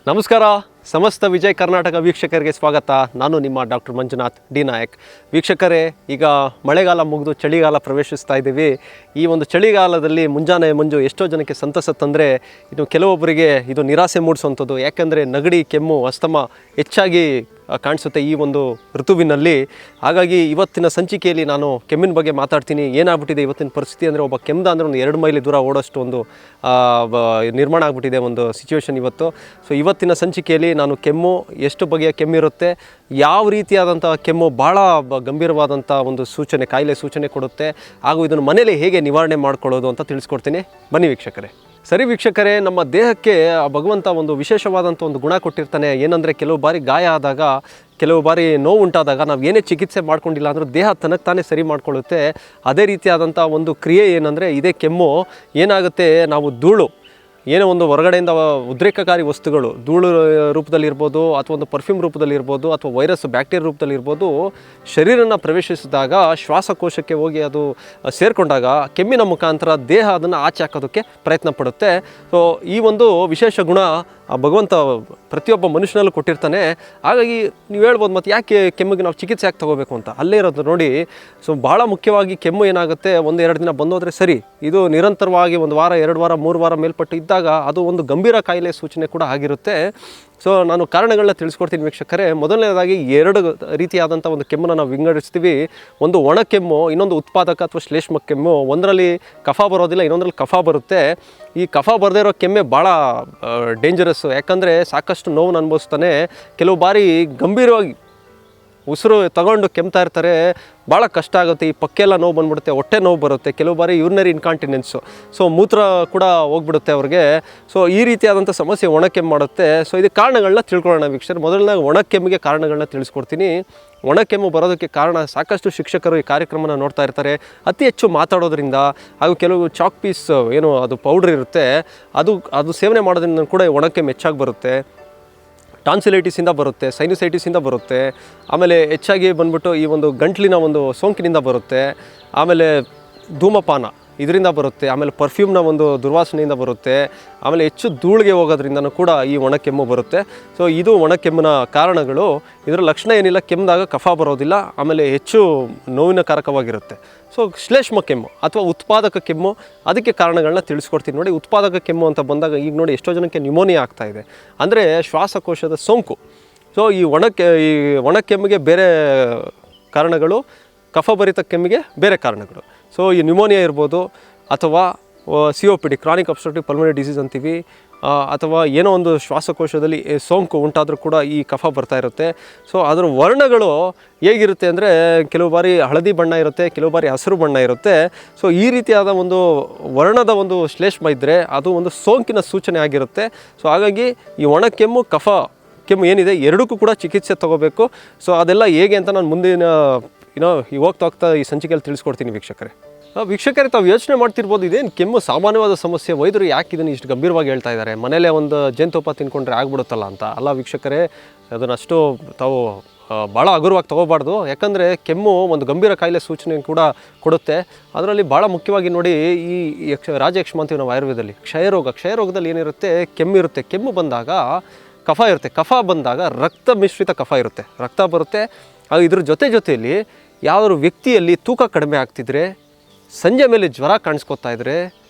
ನಮಸ್ಕಾರ. ಸಮಸ್ತ ವಿಜಯ ಕರ್ನಾಟಕ ವೀಕ್ಷಕರಿಗೆ ಸ್ವಾಗತ. ನಾನು ನಿಮ್ಮ ಡಾಕ್ಟರ್ ಮಂಜುನಾಥ್ ಡಿ ನಾಯಕ್. ವೀಕ್ಷಕರೇ, ಈಗ ಮಳೆಗಾಲ ಮುಗಿದು ಚಳಿಗಾಲ ಪ್ರವೇಶಿಸ್ತಾ ಇದ್ದೀವಿ. ಈ ಒಂದು ಚಳಿಗಾಲದಲ್ಲಿ ಮುಂಜಾನೆ ಮಂಜು ಎಷ್ಟೋ ಜನಕ್ಕೆ ಸಂತಸ ತಂದರೆ, ಇನ್ನು ಕೆಲವೊಬ್ಬರಿಗೆ ಇದು ನಿರಾಸೆ ಮೂಡಿಸುವಂಥದ್ದು. ಯಾಕೆಂದರೆ ನೆಗಡಿ, ಕೆಮ್ಮು, ಅಸ್ತಮ ಹೆಚ್ಚಾಗಿ ಕಾಣಿಸುತ್ತೆ ಈ ಒಂದು ಋತುವಿನಲ್ಲಿ. ಹಾಗಾಗಿ ಇವತ್ತಿನ ಸಂಚಿಕೆಯಲ್ಲಿ ನಾನು ಕೆಮ್ಮಿನ ಬಗ್ಗೆ ಮಾತಾಡ್ತೀನಿ. ಏನಾಗ್ಬಿಟ್ಟಿದೆ ಇವತ್ತಿನ ಪರಿಸ್ಥಿತಿ ಅಂದರೆ, ಒಬ್ಬ ಕೆಮ್ದ ಅಂದರೆ ಒಂದು 2 ಮೈಲಿ ದೂರ ಓಡೋಷ್ಟು ಒಂದು ನಿರ್ಮಾಣ ಆಗಿಬಿಟ್ಟಿದೆ ಒಂದು ಸಿಚುವೇಶನ್ ಇವತ್ತು. ಸೊ ಇವತ್ತಿನ ಸಂಚಿಕೆಯಲ್ಲಿ ನಾನು ಕೆಮ್ಮು, ಎಷ್ಟು ಬಗೆಯ ಕೆಮ್ಮಿರುತ್ತೆ, ಯಾವ ರೀತಿಯಾದಂಥ ಕೆಮ್ಮು ಭಾಳ ಗಂಭೀರವಾದಂಥ ಒಂದು ಸೂಚನೆ, ಕಾಯಿಲೆ ಸೂಚನೆ ಕೊಡುತ್ತೆ, ಹಾಗೂ ಇದನ್ನು ಮನೇಲಿ ಹೇಗೆ ನಿವಾರಣೆ ಮಾಡ್ಕೊಳ್ಳೋದು ಅಂತ ತಿಳಿಸ್ಕೊಡ್ತೀನಿ. ಬನ್ನಿ ವೀಕ್ಷಕರೇ. ಸರಿ ವೀಕ್ಷಕರೇ, ನಮ್ಮ ದೇಹಕ್ಕೆ ಭಗವಂತ ಒಂದು ವಿಶೇಷವಾದಂಥ ಒಂದು ಗುಣ ಕೊಟ್ಟಿರ್ತಾನೆ. ಏನಂದರೆ, ಕೆಲವು ಬಾರಿ ಗಾಯ ಆದಾಗ, ಕೆಲವು ಬಾರಿ ನೋವು ಉಂಟಾದಾಗ ನಾವು ಏನೇ ಚಿಕಿತ್ಸೆ ಮಾಡ್ಕೊಂಡಿಲ್ಲ ಅಂದರೂ ದೇಹ ತನಗೆ ತಾನೇ ಸರಿ ಮಾಡ್ಕೊಳ್ಳುತ್ತೆ. ಅದೇ ರೀತಿಯಾದಂಥ ಒಂದು ಕ್ರಿಯೆ ಏನಂದರೆ, ಇದೇ ಕೆಮ್ಮು. ಏನಾಗುತ್ತೆ, ನಾವು ಧೂಳು, ಏನೋ ಒಂದು ಹೊರಗಡೆಯಿಂದ ಉದ್ರೇಕಕಾರಿ ವಸ್ತುಗಳು, ಧೂಳು ರೂಪದಲ್ಲಿರ್ಬೋದು, ಅಥವಾ ಒಂದು ಪರ್ಫ್ಯೂಮ್ ರೂಪದಲ್ಲಿರ್ಬೋದು, ಅಥವಾ ವೈರಸ್ ಬ್ಯಾಕ್ಟೀರಿಯಾ ರೂಪದಲ್ಲಿರ್ಬೋದು, ಶರೀರನ ಪ್ರವೇಶಿಸಿದಾಗ ಶ್ವಾಸಕೋಶಕ್ಕೆ ಹೋಗಿ ಅದು ಸೇರಿಕೊಂಡಾಗ ಕೆಮ್ಮಿನ ಮುಖಾಂತರ ದೇಹ ಅದನ್ನು ಆಚೆ ಹಾಕೋದಕ್ಕೆ ಪ್ರಯತ್ನ ಪಡುತ್ತೆ. ಸೊ ಈ ಒಂದು ವಿಶೇಷ ಗುಣ ಭಗವಂತ ಪ್ರತಿಯೊಬ್ಬ ಮನುಷ್ಯನಲ್ಲೂ ಕೊಟ್ಟಿರ್ತಾನೆ. ಹಾಗಾಗಿ ನೀವು ಹೇಳ್ಬೋದು, ಮತ್ತು ಯಾಕೆ ಕೆಮ್ಮಿಗೆ ನಾವು ಚಿಕಿತ್ಸೆ ಯಾಕೆ ತೊಗೋಬೇಕು ಅಂತ. ಅಲ್ಲೇ ಇರೋದು ನೋಡಿ. ಸೊ ಭಾಳ ಮುಖ್ಯವಾಗಿ ಕೆಮ್ಮು ಏನಾಗುತ್ತೆ, 1-2 ದಿನ ಬಂದೋದ್ರೆ ಸರಿ. ಇದು ನಿರಂತರವಾಗಿ 1 ವಾರ, 2 ವಾರ, 3 ವಾರ ಮೇಲ್ಪಟ್ಟು ಇದ್ದಾಗ ಅದು ಒಂದು ಗಂಭೀರ ಕಾಯಿಲೆ ಸೂಚನೆ ಕೂಡ ಆಗಿರುತ್ತೆ. ಸೊ ನಾನು ಕಾರಣಗಳನ್ನ ತಿಳಿಸ್ಕೊಡ್ತೀನಿ ವೀಕ್ಷಕರೇ. ಮೊದಲನೇದಾಗಿ 2 ರೀತಿಯಾದಂಥ ಒಂದು ಕೆಮ್ಮನ್ನು ನಾವು ವಿಂಗಡಿಸ್ತೀವಿ. ಒಂದು ಒಣ ಕೆಮ್ಮು, ಇನ್ನೊಂದು ಉತ್ಪಾದಕ ಅಥವಾ ಶ್ಲೇಷ್ಮ ಕೆಮ್ಮು. ಒಂದರಲ್ಲಿ ಕಫ ಬರೋದಿಲ್ಲ, ಇನ್ನೊಂದರಲ್ಲಿ ಕಫ ಬರುತ್ತೆ. ಈ ಕಫ ಬರದೇ ಇರೋ ಕೆಮ್ಮೆ ಭಾಳ ಡೇಂಜರಸ್ಸು. ಯಾಕಂದರೆ ಸಾಕಷ್ಟು ನೋವನ್ನು ಅನುಭವಿಸ್ತಾನೆ. ಕೆಲವು ಬಾರಿ ಗಂಭೀರವಾಗಿ ಉಸಿರು ತಗೊಂಡು ಕೆಮ್ತಾ ಇರ್ತಾರೆ, ಭಾಳ ಕಷ್ಟ ಆಗುತ್ತೆ. ಈ ಪಕ್ಕೆಲ್ಲ ನೋವು ಬಂದ್ಬಿಡುತ್ತೆ, ಹೊಟ್ಟೆ ನೋವು ಬರುತ್ತೆ, ಕೆಲವು ಬಾರಿ ಯೂರಿನರಿ ಇನ್ಕಾಂಟಿನೆನ್ಸು, ಸೊ ಮೂತ್ರ ಕೂಡ ಹೋಗ್ಬಿಡುತ್ತೆ ಅವ್ರಿಗೆ. ಸೊ ಈ ರೀತಿಯಾದಂಥ ಸಮಸ್ಯೆ ಒಣ ಕೆಮ್ಮು ಮಾಡುತ್ತೆ. ಸೊ ಇದಕ್ಕೆ ಕಾರಣಗಳನ್ನ ತಿಳ್ಕೊಳ್ಳೋಣ ವೀಕ್ಷಕರು. ಮೊದಲನೇ ಒಣ ಕೆಮ್ಮಿಗೆ ಕಾರಣಗಳನ್ನ ತಿಳಿಸ್ಕೊಡ್ತೀನಿ. ಒಣ ಕೆಮ್ಮು ಬರೋದಕ್ಕೆ ಕಾರಣ, ಸಾಕಷ್ಟು ಶಿಕ್ಷಕರು ಈ ಕಾರ್ಯಕ್ರಮನ ನೋಡ್ತಾ ಇರ್ತಾರೆ. ಅತಿ ಹೆಚ್ಚು ಮಾತಾಡೋದ್ರಿಂದ, ಹಾಗೂ ಕೆಲವು ಚಾಕ್ ಪೀಸ್ ಏನು ಅದು ಪೌಡ್ರ್ ಇರುತ್ತೆ, ಅದು ಸೇವನೆ ಮಾಡೋದ್ರಿಂದ ಕೂಡ ಒಣ ಕೆಮ್ಮು ಹೆಚ್ಚಾಗಿ ಬರುತ್ತೆ. ಟಾನ್ಸಿಲೈಟಿಸಿಂದ ಬರುತ್ತೆ, ಸೈನುಸೈಟಿಸಿಂದ ಬರುತ್ತೆ. ಆಮೇಲೆ ಹೆಚ್ಚಾಗಿ ಬಂದ್ಬಿಟ್ಟು ಈ ಒಂದು ಗಂಟ್ಲಿನ ಒಂದು ಸೋಂಕಿನಿಂದ ಬರುತ್ತೆ. ಆಮೇಲೆ ಧೂಮಪಾನ ಇದರಿಂದ ಬರುತ್ತೆ. ಆಮೇಲೆ ಪರ್ಫ್ಯೂಮ್ನ ಒಂದು ದುರ್ವಾಸನೆಯಿಂದ ಬರುತ್ತೆ. ಆಮೇಲೆ ಹೆಚ್ಚು ಧೂಳಿಗೆ ಹೋಗೋದ್ರಿಂದನೂ ಕೂಡ ಈ ಒಣ ಕೆಮ್ಮು ಬರುತ್ತೆ. ಸೊ ಇದು ಒಣ ಕೆಮ್ಮಿನ ಕಾರಣಗಳು. ಇದರ ಲಕ್ಷಣ ಏನಿಲ್ಲ, ಕೆಮ್ಮಿದಾಗ ಕಫ ಬರೋದಿಲ್ಲ, ಆಮೇಲೆ ಹೆಚ್ಚು ನೋವಿನ ಕಾರಕವಾಗಿರುತ್ತೆ. ಸೊ ಶ್ಲೇಷ್ಮ ಕೆಮ್ಮು ಅಥವಾ ಉತ್ಪಾದಕ ಕೆಮ್ಮು, ಅದಕ್ಕೆ ಕಾರಣಗಳನ್ನ ತಿಳಿಸ್ಕೊಡ್ತೀನಿ ನೋಡಿ. ಉತ್ಪಾದಕ ಕೆಮ್ಮು ಅಂತ ಬಂದಾಗ, ಈಗ ನೋಡಿ ಎಷ್ಟೋ ಜನಕ್ಕೆ ನ್ಯೂಮೋನಿಯಾ ಆಗ್ತಾಯಿದೆ, ಅಂದರೆ ಶ್ವಾಸಕೋಶದ ಸೋಂಕು. ಸೊ ಈ ಒಣ ಕೆಮ್ಮಿಗೆ ಬೇರೆ ಕಾರಣಗಳು, ಕಫಭರಿತ ಕೆಮ್ಮಿಗೆ ಬೇರೆ ಕಾರಣಗಳು. ಸೊ ಈ ನ್ಯೂಮೋನಿಯಾ ಇರ್ಬೋದು, ಅಥವಾ COPD, chronic obstructive pulmonary disease ಅಂತೀವಿ, ಅಥವಾ ಏನೋ ಒಂದು ಶ್ವಾಸಕೋಶದಲ್ಲಿ ಸೋಂಕು ಉಂಟಾದರೂ ಕೂಡ ಈ ಕಫ ಬರ್ತಾ ಇರುತ್ತೆ. ಸೊ ಅದರ ವರ್ಣಗಳು ಹೇಗಿರುತ್ತೆ ಅಂದರೆ, ಕೆಲವು ಬಾರಿ ಹಳದಿ ಬಣ್ಣ ಇರುತ್ತೆ, ಕೆಲವು ಬಾರಿ ಹಸಿರು ಬಣ್ಣ ಇರುತ್ತೆ. ಸೊ ಈ ರೀತಿಯಾದ ಒಂದು ವರ್ಣದ ಒಂದು ಶ್ಲೇಷ್ಮ ಇದ್ದರೆ ಅದು ಒಂದು ಸೋಂಕಿನ ಸೂಚನೆ ಆಗಿರುತ್ತೆ. ಸೊ ಹಾಗಾಗಿ ಈ ಒಣ ಕೆಮ್ಮು, ಕಫ ಕೆಮ್ಮು ಏನಿದೆ, ಎರಡಕ್ಕೂ ಕೂಡ ಚಿಕಿತ್ಸೆ ತೊಗೋಬೇಕು. ಸೊ ಅದೆಲ್ಲ ಹೇಗೆ ಅಂತ ನಾನು ಮುಂದಿನ ಹೋಗ್ತಾ ಈ ಸಂಚಿಕೆಯಲ್ಲಿ ತಿಳಿಸ್ಕೊಡ್ತೀನಿ ವೀಕ್ಷಕರೇ. ತಾವು ಯೋಚನೆ ಮಾಡ್ತಿರ್ಬೋದು, ಇದೇನು ಕೆಮ್ಮು ಸಾಮಾನ್ಯವಾದ ಸಮಸ್ಯೆ, ವೈದ್ಯರು ಯಾಕೆ ಇದನ್ನು ಇಷ್ಟು ಗಂಭೀರವಾಗಿ ಹೇಳ್ತಾ ಇದ್ದಾರೆ, ಮನೇಲೇ ಒಂದು ಜೇನುತುಪ್ಪ ತಿನ್ಕೊಂಡ್ರೆ ಆಗ್ಬಿಡುತ್ತಲ್ಲ ಅಂತ. ಅಲ್ಲ ವೀಕ್ಷಕರೇ, ಅದನ್ನಷ್ಟು ತಾವು ಭಾಳ ಹಗುರವಾಗಿ ತೊಗೋಬಾರ್ದು. ಯಾಕಂದರೆ ಕೆಮ್ಮು ಒಂದು ಗಂಭೀರ ಕಾಯಿಲೆ ಸೂಚನೆ ಕೂಡ ಕೊಡುತ್ತೆ. ಅದರಲ್ಲಿ ಭಾಳ ಮುಖ್ಯವಾಗಿ ನೋಡಿ, ಈ ರಾಜಯಕ್ಷಮ ಅಂತೀವಿ ನಾವು ಆಯುರ್ವೇದದಲ್ಲಿ. ಕ್ಷಯರೋಗದಲ್ಲಿ ಏನಿರುತ್ತೆ, ಕೆಮ್ಮಿರುತ್ತೆ. ಕೆಮ್ಮು ಬಂದಾಗ ಕಫ ಇರುತ್ತೆ, ಕಫ ಬಂದಾಗ ರಕ್ತ ಮಿಶ್ರಿತ ಕಫ ಇರುತ್ತೆ, ರಕ್ತ ಬರುತ್ತೆ. ಹಾಗೂ ಇದ್ರ ಜೊತೆಯಲ್ಲಿ ಯಾವ್ದಾದ್ರು ವ್ಯಕ್ತಿಯಲ್ಲಿ ತೂಕ ಕಡಿಮೆ ಆಗ್ತಿದ್ರೆ, ಸಂಜೆ ಮೇಲೆ ಜ್ವರ ಕಾಣಿಸ್ಕೊತಾ ಇದ್ದರೆ,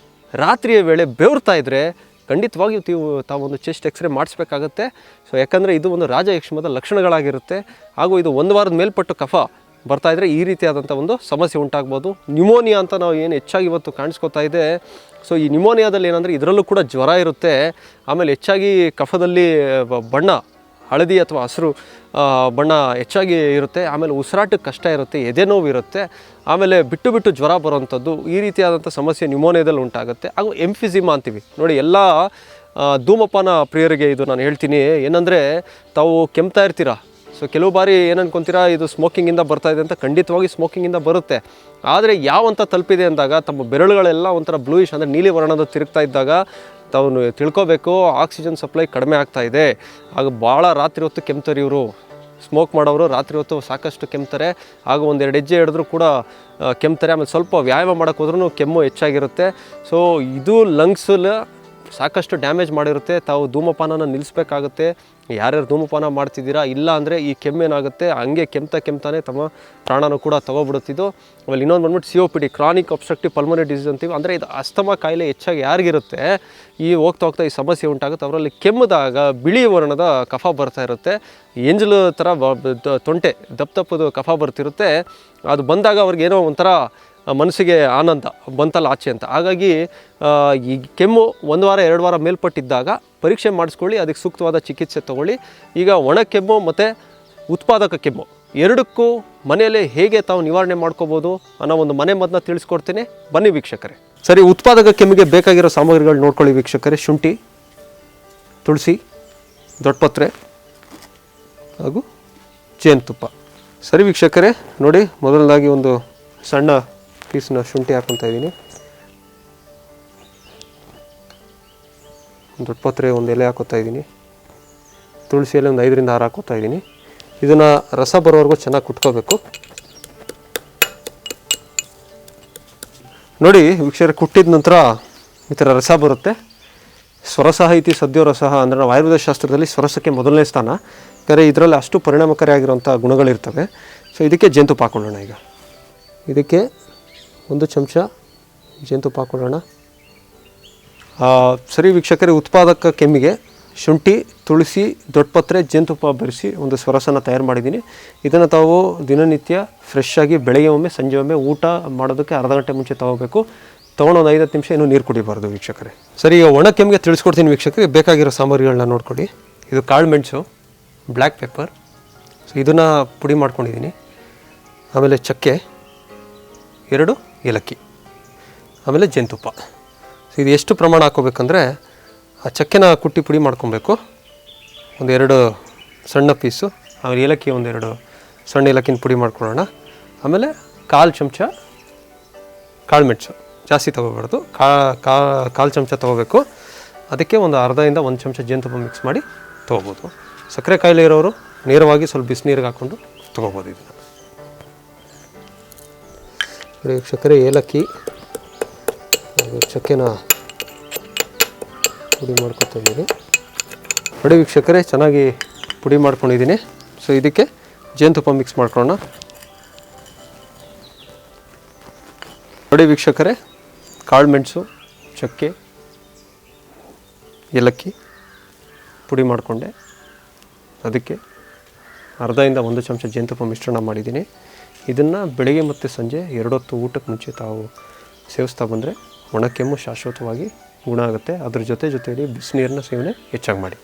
ರಾತ್ರಿಯ ವೇಳೆ ಬೆವರ್ತಾ ಇದ್ದರೆ, ಖಂಡಿತವಾಗಿಯೂ ತಾವೊಂದು ಚೆಸ್ಟ್ ಎಕ್ಸ್ರೇ ಮಾಡಿಸ್ಬೇಕಾಗತ್ತೆ. ಸೊ ಯಾಕಂದರೆ ಇದು ಒಂದು ರಾಜಯಕ್ಷಮದ ಲಕ್ಷಣಗಳಾಗಿರುತ್ತೆ. ಹಾಗೂ ಇದು 1 ವಾರದ ಮೇಲ್ಪಟ್ಟು ಕಫ ಬರ್ತಾಯಿದ್ರೆ ಈ ರೀತಿಯಾದಂಥ ಒಂದು ಸಮಸ್ಯೆ ಉಂಟಾಗ್ಬೋದು. ನ್ಯೂಮೋನಿಯಾ ಅಂತ ನಾವು ಏನು ಹೆಚ್ಚಾಗಿ ಇವತ್ತು ಕಾಣಿಸ್ಕೊತಾ ಇದೆ. ಸೊ ಈ ನ್ಯೂಮೋನಿಯಾದಲ್ಲಿ ಏನಂದರೆ, ಇದರಲ್ಲೂ ಕೂಡ ಜ್ವರ ಇರುತ್ತೆ. ಆಮೇಲೆ ಹೆಚ್ಚಾಗಿ ಕಫದಲ್ಲಿ ಬಣ್ಣ, ಹಳದಿ ಅಥವಾ ಹಸಿರು ಬಣ್ಣ ಹೆಚ್ಚಾಗಿ ಇರುತ್ತೆ. ಆಮೇಲೆ ಉಸಿರಾಟಕ್ಕೆ ಕಷ್ಟ ಇರುತ್ತೆ, ಎದೆ ನೋವು ಇರುತ್ತೆ. ಆಮೇಲೆ ಬಿಟ್ಟು ಜ್ವರ ಬರೋವಂಥದ್ದು, ಈ ರೀತಿಯಾದಂಥ ಸಮಸ್ಯೆ ನ್ಯೂಮೋನಿಯಾದಲ್ಲಿ ಉಂಟಾಗುತ್ತೆ. ಹಾಗೂ ಎಂಫಿಸಿಮಾ ಅಂತೀವಿ ನೋಡಿ. ಎಲ್ಲ ಧೂಮಪಾನ ಪ್ರಿಯರಿಗೆ ಇದು ನಾನು ಹೇಳ್ತೀನಿ. ಏನಂದರೆ, ತಾವು ಕೆಮ್ತಾ ಇರ್ತೀರಾ. ಸೊ ಕೆಲವು ಬಾರಿ ಏನು ಅನ್ಕೊತೀರಾ, ಇದು ಸ್ಮೋಕಿಂಗಿಂದ ಬರ್ತಾಯಿದೆ ಅಂತ. ಖಂಡಿತವಾಗಿ ಸ್ಮೋಕಿಂಗಿಂದ ಬರುತ್ತೆ. ಆದರೆ ಯಾವಂತ ತಲುಪಿದೆ ಅಂದಾಗ, ತಮ್ಮ ಬೆರಳುಗಳೆಲ್ಲ ಒಂಥರ ಬ್ಲೂಯಿಶ್ ಅಂದರೆ ನೀಲಿ ವರ್ಣದ ತಿರುಗ್ತಾ ಇದ್ದಾಗ ತಾವು ತಿಳ್ಕೊಬೇಕು, ಆಕ್ಸಿಜನ್ ಸಪ್ಲೈ ಕಡಿಮೆ ಆಗ್ತಾ ಇದೆ. ಆಗ ಭಾಳ ರಾತ್ರಿ ಹೊತ್ತು ಕೆಮ್ತಾರೆ ಇವರು. ಸ್ಮೋಕ್ ಮಾಡೋರು ರಾತ್ರಿ ಹೊತ್ತು ಸಾಕಷ್ಟು ಕೆಮ್ತಾರೆ. ಹಾಗೂ 1-2 ಹೆಜ್ಜೆ ಹಿಡಿದ್ರೂ ಕೂಡ ಕೆಮ್ತಾರೆ. ಆಮೇಲೆ ಸ್ವಲ್ಪ ವ್ಯಾಯಾಮ ಮಾಡೋಕ್ಕೆ ಹೋದ್ರೂ ಕೆಮ್ಮು ಹೆಚ್ಚಾಗಿರುತ್ತೆ. ಸೊ ಇದು ಲಂಗ್ಸಲ್ಲಿ ಸಾಕಷ್ಟು ಡ್ಯಾಮೇಜ್ ಮಾಡಿರುತ್ತೆ. ತಾವು ಧೂಮಪಾನನ ನಿಲ್ಲಿಸಬೇಕಾಗುತ್ತೆ. ಯಾರ್ಯಾರು ಧೂಮಪಾನ ಮಾಡ್ತಿದ್ದೀರಾ, ಇಲ್ಲ ಅಂದರೆ ಈ ಕೆಮ್ಮೇನಾಗುತ್ತೆ ಹಂಗೆ ಕೆಮ್ತಾನೆ ತಮ್ಮ ಪ್ರಾಣನೂ ಕೂಡ ತಗೊಬಿಡುತ್ತಿದ್ದು. ಆಮೇಲೆ ಇನ್ನೊಂದು ಬಂದ್ಬಿಟ್ಟು COPD, chronic obstructive pulmonary disease ಅಂತೀವಿ. ಅಂದರೆ ಇದು ಅಸ್ತಮಾ ಕಾಯಿಲೆ ಹೆಚ್ಚಾಗಿ ಯಾರಿಗಿರುತ್ತೆ, ಈ ಹೋಗ್ತಾ ಈ ಸಮಸ್ಯೆ ಉಂಟಾಗುತ್ತೆ, ಅವರಲ್ಲಿ ಕೆಮ್ಮಿದಾಗ ಬಿಳಿ ವರ್ಣದ ಕಫ ಬರ್ತಾ ಇರುತ್ತೆ. ಎಂಜಲು ಥರ ತೊಂಟೆ ದಪ್ಪದು ಕಫ ಬರ್ತಿರುತ್ತೆ. ಅದು ಬಂದಾಗ ಅವ್ರಿಗೇನೋ ಒಂಥರ ಮನಸ್ಸಿಗೆ ಆನಂದ ಬಂತಲ್ಲ ಆಚೆ ಅಂತ. ಹಾಗಾಗಿ ಈ ಕೆಮ್ಮು 1 ವಾರ 2 ವಾರ ಮೇಲ್ಪಟ್ಟಿದ್ದಾಗ ಪರೀಕ್ಷೆ ಮಾಡಿಸ್ಕೊಳ್ಳಿ, ಅದಕ್ಕೆ ಸೂಕ್ತವಾದ ಚಿಕಿತ್ಸೆ ತೊಗೊಳ್ಳಿ. ಈಗ ಒಣ ಕೆಮ್ಮು ಮತ್ತು ಉತ್ಪಾದಕ ಕೆಮ್ಮು ಎರಡಕ್ಕೂ ಮನೆಯಲ್ಲೇ ಹೇಗೆ ತಾವು ನಿವಾರಣೆ ಮಾಡ್ಕೋಬೋದು ಅನ್ನೋ ಒಂದು ಮನೆ ಮದ್ದನ್ನ ತಿಳಿಸ್ಕೊಡ್ತೀನಿ, ಬನ್ನಿ ವೀಕ್ಷಕರೇ. ಸರಿ, ಉತ್ಪಾದಕ ಕೆಮ್ಮಿಗೆ ಬೇಕಾಗಿರೋ ಸಾಮಗ್ರಿಗಳು ನೋಡ್ಕೊಳ್ಳಿ ವೀಕ್ಷಕರೇ. ಶುಂಠಿ, ತುಳಸಿ, ದೊಡ್ಡಪತ್ರೆ ಹಾಗೂ ಜೇನುತುಪ್ಪ. ಸರಿ ವೀಕ್ಷಕರೇ, ನೋಡಿ ಮೊದಲನೇದಾಗಿ ಒಂದು ಸಣ್ಣ ಪೀಸ್ನ ಶುಂಠಿ ಹಾಕ್ಕೊತಾ ಇದ್ದೀನಿ. ದೊಡ್ಡಪತ್ರೆ ಒಂದು ಎಲೆ ಹಾಕೋತಾ ಇದ್ದೀನಿ. ತುಳಸಿ ಎಲೆ ಒಂದು 5 ರಿಂದ 6 ಹಾಕೋತಾ ಇದ್ದೀನಿ. ಇದನ್ನು ರಸ ಬರೋವರೆಗೂ ಚೆನ್ನಾಗಿ ಕುಟ್ಕೋಬೇಕು. ನೋಡಿ ವೀಕ್ಷಕರೇ, ಕುಟ್ಟಿದ ನಂತರ ಈ ಥರ ರಸ ಬರುತ್ತೆ. ಸ್ವರಸಃ ಇತಿ ಸದ್ಯೋ ರಸಃ ಅಂದರೆ ನಾವು ಆಯುರ್ವೇದ ಶಾಸ್ತ್ರದಲ್ಲಿ ಸ್ವರಸಕ್ಕೆ ಮೊದಲನೇ ಸ್ಥಾನ. ಯಾಕಂದರೆ ಇದರಲ್ಲಿ ಅಷ್ಟು ಪರಿಣಾಮಕಾರಿಯಾಗಿರುವಂಥ ಗುಣಗಳಿರ್ತವೆ. ಸೊ ಇದಕ್ಕೆ ಜೇನುತುಪ್ಪ ಹಾಕೊಳ್ಳೋಣ. ಈಗ ಇದಕ್ಕೆ 1 ಚಮಚ ಜೇನುತುಪ್ಪ ಹಾಕೊಳ್ಳೋಣ. ಸರಿ ವೀಕ್ಷಕರೇ, ಉತ್ಪಾದಕ ಕೆಮ್ಮಿಗೆ ಶುಂಠಿ, ತುಳಸಿ, ದೊಡ್ಡಪತ್ರೆ, ಜೇನುತುಪ್ಪ ಬೆರೆಸಿ ಒಂದು ಸ್ವರಸನ ತಯಾರು ಮಾಡಿದ್ದೀನಿ. ಇದನ್ನು ತಾವು ದಿನನಿತ್ಯ ಫ್ರೆಶ್ ಆಗಿ ಬೆಳಗ್ಗೆ ಒಮ್ಮೆ ಸಂಜೆ ಒಮ್ಮೆ ಊಟ ಮಾಡೋದಕ್ಕೆ ಅರ್ಧ ಗಂಟೆ ಮುಂಚೆ ತೊಗೋಬೇಕು. ತೊಗೊಂಡು ಒಂದು 5 ನಿಮಿಷ ಇನ್ನೂ ನೀರು ಕುಡಿಬಾರ್ದು ವೀಕ್ಷಕರೇ. ಸರಿ, ಈಗ ಒಣ ಕೆಮ್ಮಿಗೆ ತಿಳಿಸ್ಕೊಡ್ತೀನಿ ವೀಕ್ಷಕರೇ. ಬೇಕಾಗಿರೋ ಸಾಮಗ್ರಿಗಳನ್ನ ನೋಡ್ಕೊಳ್ಳಿ. ಇದು ಕಾಳು ಮೆಣಸು, ಬ್ಲ್ಯಾಕ್ ಪೆಪ್ಪರ್, ಸೊ ಇದನ್ನು ಪುಡಿ ಮಾಡ್ಕೊಂಡಿದ್ದೀನಿ. ಆಮೇಲೆ ಚಕ್ಕೆ, 2 ಏಲಕ್ಕಿ, ಆಮೇಲೆ ಜೇನುತುಪ್ಪ. ಸೊ ಇದು ಎಷ್ಟು ಪ್ರಮಾಣ ಹಾಕೋಬೇಕಂದ್ರೆ, ಆ ಚಕ್ಕೆನ ಕುಟ್ಟಿ ಪುಡಿ ಮಾಡ್ಕೊಬೇಕು, 1-2 ಸಣ್ಣ ಪೀಸು. ಆಮೇಲೆ ಏಲಕ್ಕಿ 1-2 ಸಣ್ಣ ಏಲಕ್ಕಿನ ಪುಡಿ ಮಾಡ್ಕೊಳ್ಳೋಣ. ಆಮೇಲೆ 1/4 ಚಮಚ ಕಾಳು ಮೆಣಸು, ಜಾಸ್ತಿ ತೊಗೋಬಾರ್ದು, 1/4 ಚಮಚ ತೊಗೋಬೇಕು. ಅದಕ್ಕೆ ಒಂದು ಅರ್ಧದಿಂದ 1 ಚಮಚ ಜೇನುತುಪ್ಪ ಮಿಕ್ಸ್ ಮಾಡಿ ತೊಗೋಬೋದು. ಸಕ್ಕರೆ ಕಾಯಿಲೆ ಇರೋರು ನೇರವಾಗಿ ಸ್ವಲ್ಪ ಬಿಸಿನೀರಿಗೆ ಹಾಕ್ಕೊಂಡು ತೊಗೋಬೋದು. ಇದನ್ನು ನೋಡಿ ವೀಕ್ಷಕರೇ, ಏಲಕ್ಕಿ ಚಕ್ಕೆನ ಪುಡಿ ಮಾಡ್ಕೊತಾ ಇದ್ದೀನಿ. ನೋಡಿ ವೀಕ್ಷಕರೇ, ಚೆನ್ನಾಗಿ ಪುಡಿ ಮಾಡ್ಕೊಂಡಿದ್ದೀನಿ. ಸೊ ಇದಕ್ಕೆ ಜೇನುತುಪ್ಪ ಮಿಕ್ಸ್ ಮಾಡ್ಕೊಳ್ಳೋಣ. ನೋಡಿ ವೀಕ್ಷಕರೇ, ಕಾಳು ಮೆಣಸು, ಚಕ್ಕೆ, ಏಲಕ್ಕಿ ಪುಡಿ ಮಾಡಿಕೊಂಡೆ. ಅದಕ್ಕೆ ಅರ್ಧದಿಂದ 1 ಚಮಚ ಜೇನುತುಪ್ಪ ಮಿಶ್ರಣ ಮಾಡಿದ್ದೀನಿ. ಇದನ್ನು ಬೆಳಗ್ಗೆ ಮತ್ತು ಸಂಜೆ 2 ಹೊತ್ತು ಊಟಕ್ಕೆ ಮುಂಚೆ ತಾವು ಸೇವಿಸ್ತಾ ಬಂದರೆ ಒಣ ಕೆಮ್ಮು ಶಾಶ್ವತವಾಗಿ ಗುಣ ಆಗುತ್ತೆ. ಅದ್ರ ಜೊತೆಯಲ್ಲಿ ಬಿಸಿನೀರಿನ ಸೇವನೆ ಹೆಚ್ಚಾಗಿ ಮಾಡಿ.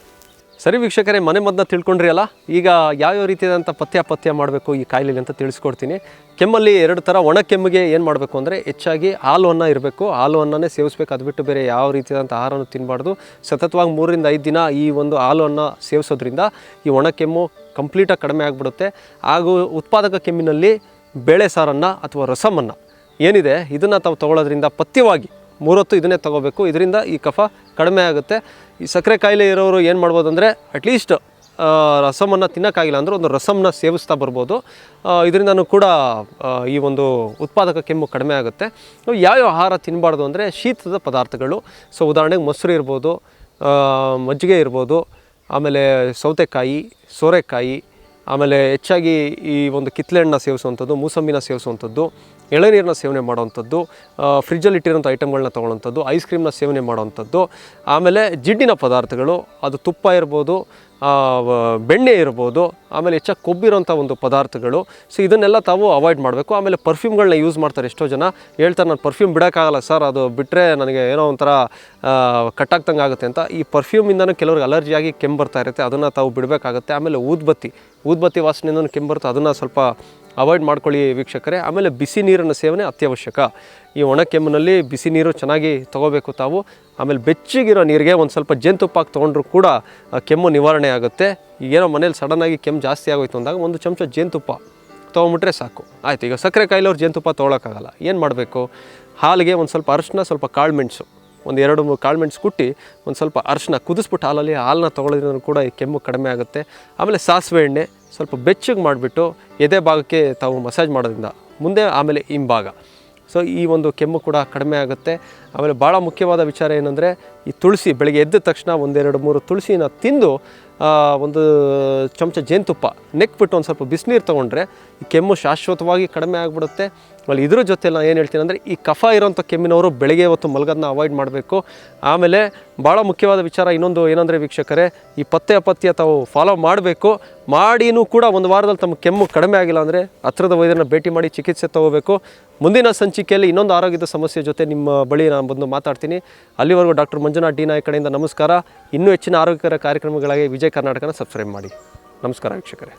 ಸರಿ ವೀಕ್ಷಕರೇ, ಮನೆ ಮದ್ದನ್ನ ತಿಳ್ಕೊಂಡ್ರಿ ಅಲ್ಲ. ಈಗ ಯಾವ್ಯಾವ ರೀತಿಯಾದಂಥ ಪಥ್ಯ ಮಾಡಬೇಕು ಈ ಕಾಯಿಲೆಗೆ ಅಂತ ತಿಳಿಸ್ಕೊಡ್ತೀನಿ. ಕೆಮ್ಮಲ್ಲಿ 2 ಥರ. ಒಣ ಕೆಮ್ಮಿಗೆ ಏನು ಮಾಡಬೇಕು ಅಂದರೆ ಹೆಚ್ಚಾಗಿ ಹಾಲು ಅನ್ನ ಇರಬೇಕು, ಹಾಲು ಅನ್ನನೇ ಸೇವಿಸ್ಬೇಕು. ಅದು ಬಿಟ್ಟು ಬೇರೆ ಯಾವ ರೀತಿಯಾದಂಥ ಆಹಾರನೂ ತಿನ್ನಬಾರ್ದು. ಸತತವಾಗಿ 3 ರಿಂದ 5 ದಿನ ಈ ಒಂದು ಹಾಲು ಅನ್ನ ಸೇವಿಸೋದ್ರಿಂದ ಈ ಒಣ ಕೆಮ್ಮು ಕಂಪ್ಲೀಟಾಗಿ ಕಡಿಮೆ ಆಗಿಬಿಡುತ್ತೆ. ಹಾಗೂ ಉತ್ಪಾದಕ ಕೆಮ್ಮಿನಲ್ಲಿ ಬೇಳೆ ಸಾರನ್ನು ಅಥವಾ ರಸಮನ್ನು ಏನಿದೆ ಇದನ್ನು ತಾವು ತೊಗೊಳ್ಳೋದ್ರಿಂದ ಪಥ್ಯವಾಗಿ 3 ಹೊತ್ತು ಇದನ್ನೇ ತೊಗೋಬೇಕು. ಇದರಿಂದ ಈ ಕಫ ಕಡಿಮೆ ಆಗುತ್ತೆ. ಈ ಸಕ್ಕರೆ ಕಾಯಿಲೆ ಇರೋರು ಏನು ಮಾಡ್ಬೋದು ಅಂದರೆ ಅಟ್ಲೀಸ್ಟ್ ರಸಮನ್ನು ತಿನ್ನೋಕ್ಕಾಗಿಲ್ಲ ಅಂದರೆ ಒಂದು ರಸಮನ್ನ ಸೇವಿಸ್ತಾ ಬರ್ಬೋದು. ಇದರಿಂದನೂ ಕೂಡ ಈ ಒಂದು ಉತ್ಪಾದಕ ಕೆಮ್ಮು ಕಡಿಮೆ ಆಗುತ್ತೆ. ಯಾವ್ಯಾವ ಆಹಾರ ತಿನ್ನಬಾರ್ದು ಅಂದರೆ ಶೀತದ ಪದಾರ್ಥಗಳು. ಸೊ ಉದಾಹರಣೆಗೆ ಮೊಸರು ಇರ್ಬೋದು, ಮಜ್ಜಿಗೆ ಇರ್ಬೋದು, ಆಮೇಲೆ ಸೌತೆಕಾಯಿ, ಸೋರೆಕಾಯಿ, ಆಮೇಲೆ ಹೆಚ್ಚಾಗಿ ಈ ಒಂದು ಕಿತ್ತಳೆಹಣ್ಣನ್ನ ಸೇವಿಸುವಂಥದ್ದು, ಮೂಸಂಬಿನ ಸೇವಿಸುವಂಥದ್ದು, ಎಳನೀರನ್ನ ಸೇವನೆ ಮಾಡೋವಂಥದ್ದು, ಫ್ರಿಜ್ಜಲ್ಲಿ ಇಟ್ಟಿರೋಂಥ ಐಟಮ್ಗಳನ್ನ ತೊಗೊಳ್ಳೋವಂಥದ್ದು, ಐಸ್ ಕ್ರೀಮ್ನ ಸೇವನೆ ಮಾಡೋವಂಥದ್ದು, ಆಮೇಲೆ ಜಿಡ್ಡಿನ ಪದಾರ್ಥಗಳು, ಅದು ತುಪ್ಪ ಇರ್ಬೋದು, ಬೆಣ್ಣೆ ಇರ್ಬೋದು, ಆಮೇಲೆ ಹೆಚ್ಚಾಗಿ ಕೊಬ್ಬಿರೋಂಥ ಒಂದು ಪದಾರ್ಥಗಳು. ಸೊ ಇದನ್ನೆಲ್ಲ ತಾವು ಅವಾಯ್ಡ್ ಮಾಡಬೇಕು. ಆಮೇಲೆ ಪರ್ಫ್ಯೂಮ್ಗಳನ್ನ ಯೂಸ್ ಮಾಡ್ತಾರೆ. ಎಷ್ಟೋ ಜನ ಹೇಳ್ತಾರೆ, ನಾನು ಪರ್ಫ್ಯೂಮ್ ಬಿಡೋಕ್ಕಾಗಲ್ಲ ಸರ್, ಅದು ಬಿಟ್ಟರೆ ನನಗೆ ಏನೋ ಒಂಥರ ಕಟ್ಟಾಗ್ತಂಗೆ ಆಗುತ್ತೆ ಅಂತ. ಈ ಪರ್ಫ್ಯೂಮಿಂದನೂ ಕೆಲವ್ರಿಗೆ ಅಲರ್ಜಿಯಾಗಿ ಕೆಮ್ಮು ಬರ್ತಾ ಇರುತ್ತೆ, ಅದನ್ನು ತಾವು ಬಿಡಬೇಕಾಗುತ್ತೆ. ಆಮೇಲೆ ಊದ್ಬತ್ತಿ ವಾಸನೆಯಿಂದನೂ ಕೆಮ್ಮು ಬರುತ್ತೆ, ಅದನ್ನು ಸ್ವಲ್ಪ ಅವಾಯ್ಡ್ ಮಾಡ್ಕೊಳ್ಳಿ ವೀಕ್ಷಕರೇ. ಆಮೇಲೆ ಬಿಸಿ ನೀರಿನ ಸೇವನೆ ಅತ್ಯವಶ್ಯಕ. ಈ ಒಣ ಕೆಮ್ಮಿನಲ್ಲಿ ಬಿಸಿ ನೀರು ಚೆನ್ನಾಗಿ ತೊಗೋಬೇಕು ತಾವು. ಆಮೇಲೆ ಬೆಚ್ಚಗಿರೋ ನೀರಿಗೆ ಒಂದು ಸ್ವಲ್ಪ ಜೇನುತುಪ್ಪ ಹಾಕಿ ತೊಗೊಂಡ್ರೂ ಕೂಡ ಕೆಮ್ಮು ನಿವಾರಣೆ ಆಗುತ್ತೆ. ಈಗೇನೋ ಮನೇಲಿ ಸಡನ್ನಾಗಿ ಕೆಮ್ಮು ಜಾಸ್ತಿ ಆಗೋಯ್ತು ಅಂದಾಗ 1 ಚಮಚ ಜೇನುತುಪ್ಪ ತೊಗೊಂಬಿಟ್ರೆ ಸಾಕು, ಆಯಿತು. ಈಗ ಸಕ್ಕರೆ ಕಾಯಿಲೆಯವ್ರು ಜೇನುತುಪ್ಪ ತೊಗೊಳಕ್ಕಾಗಲ್ಲ, ಏನು ಮಾಡಬೇಕು? ಹಾಲಿಗೆ ಒಂದು ಸ್ವಲ್ಪ ಅರಿಶಿನ, ಸ್ವಲ್ಪ ಕಾಳು ಮೆಣಸು, 1-2 ಕಾಳು ಮೆಣಸು ಕುಟ್ಟಿ ಒಂದು ಸ್ವಲ್ಪ ಅರಿಶಿನ ಕುದಿಸ್ಬಿಟ್ಟು ಹಾಲನ್ನ ತೊಗೊಳೋದ್ರಿಂದ ಕೂಡ ಈ ಕೆಮ್ಮು ಕಡಿಮೆ ಆಗುತ್ತೆ. ಆಮೇಲೆ ಸಾಸಿವೆ ಎಣ್ಣೆ ಸ್ವಲ್ಪ ಬೆಚ್ಚಗೆ ಮಾಡಿಬಿಟ್ಟು ಎದೆ ಭಾಗಕ್ಕೆ ತಾವು ಮಸಾಜ್ ಮಾಡೋದ್ರಿಂದ ಮುಂದೆ, ಆಮೇಲೆ ಹಿಂಭಾಗ ಸೊ ಈ ಒಂದು ಕೆಮ್ಮು ಕೂಡ ಕಡಿಮೆ ಆಗುತ್ತೆ. ಆಮೇಲೆ ಭಾಳ ಮುಖ್ಯವಾದ ವಿಚಾರ ಏನಂದರೆ ಈ ತುಳಸಿ ಬೆಳಗ್ಗೆ ಎದ್ದ ತಕ್ಷಣ 1-2-3 ತುಳಸಿನ ತಿಂದು ಒಂದು ಚಮಚ ಜೇನುತುಪ್ಪ ನೆಕ್ಬಿಟ್ಟು ಒಂದು ಸ್ವಲ್ಪ ಬಿಸಿನೀರು ತೊಗೊಂಡ್ರೆ ಈ ಕೆಮ್ಮು ಶಾಶ್ವತವಾಗಿ ಕಡಿಮೆ ಆಗಿಬಿಡುತ್ತೆ. ಆಮೇಲೆ ಇದ್ರ ಜೊತೆ ನಾನು ಏನು ಹೇಳ್ತೀನಿ ಅಂದರೆ ಈ ಕಫ ಇರೋಂಥ ಕೆಮ್ಮಿನವರು ಬೆಳಗ್ಗೆ ಹೊತ್ತು ಮಲಗೋದನ್ನ ಅವಾಯ್ಡ್ ಮಾಡಬೇಕು. ಆಮೇಲೆ ಭಾಳ ಮುಖ್ಯವಾದ ವಿಚಾರ ಇನ್ನೊಂದು ಏನಂದರೆ ವೀಕ್ಷಕರೇ, ಈ ಪಥ್ಯ ತಾವು ಫಾಲೋ ಮಾಡಬೇಕು. ಮಾಡಿನೂ ಕೂಡ ಒಂದು ವಾರದಲ್ಲಿ ತಮ್ಮ ಕೆಮ್ಮು ಕಡಿಮೆ ಆಗಿಲ್ಲ ಅಂದರೆ ಹತ್ತಿರದ ವೈದ್ಯರನ್ನ ಭೇಟಿ ಮಾಡಿ ಚಿಕಿತ್ಸೆ ತೊಗೋಬೇಕು. ಮುಂದಿನ ಸಂಚಿಕೆಯಲ್ಲಿ ಇನ್ನೊಂದು ಆರೋಗ್ಯದ ಸಮಸ್ಯೆ ಜೊತೆ ನಿಮ್ಮ ಬಳಿ ನಾನು ಬಂದು ಮಾತಾಡ್ತೀನಿ. ಅಲ್ಲಿವರೆಗೂ ಡಾಕ್ಟರ್ ಮಂಜುನಾಥ್ ಡಿ ನಾಯಕ್ ಕಡೆಯಿಂದ ನಮಸ್ಕಾರ. ಇನ್ನೂ ಹೆಚ್ಚಿನ ಆರೋಗ್ಯಕರ ಕಾರ್ಯಕ್ರಮಗಳಾಗಿ ವಿಜಯ ಕರ್ನಾಟಕನ ಸಬ್ಸ್ಕ್ರೈಬ್ ಮಾಡಿ. ನಮಸ್ಕಾರ ವೀಕ್ಷಕರೇ.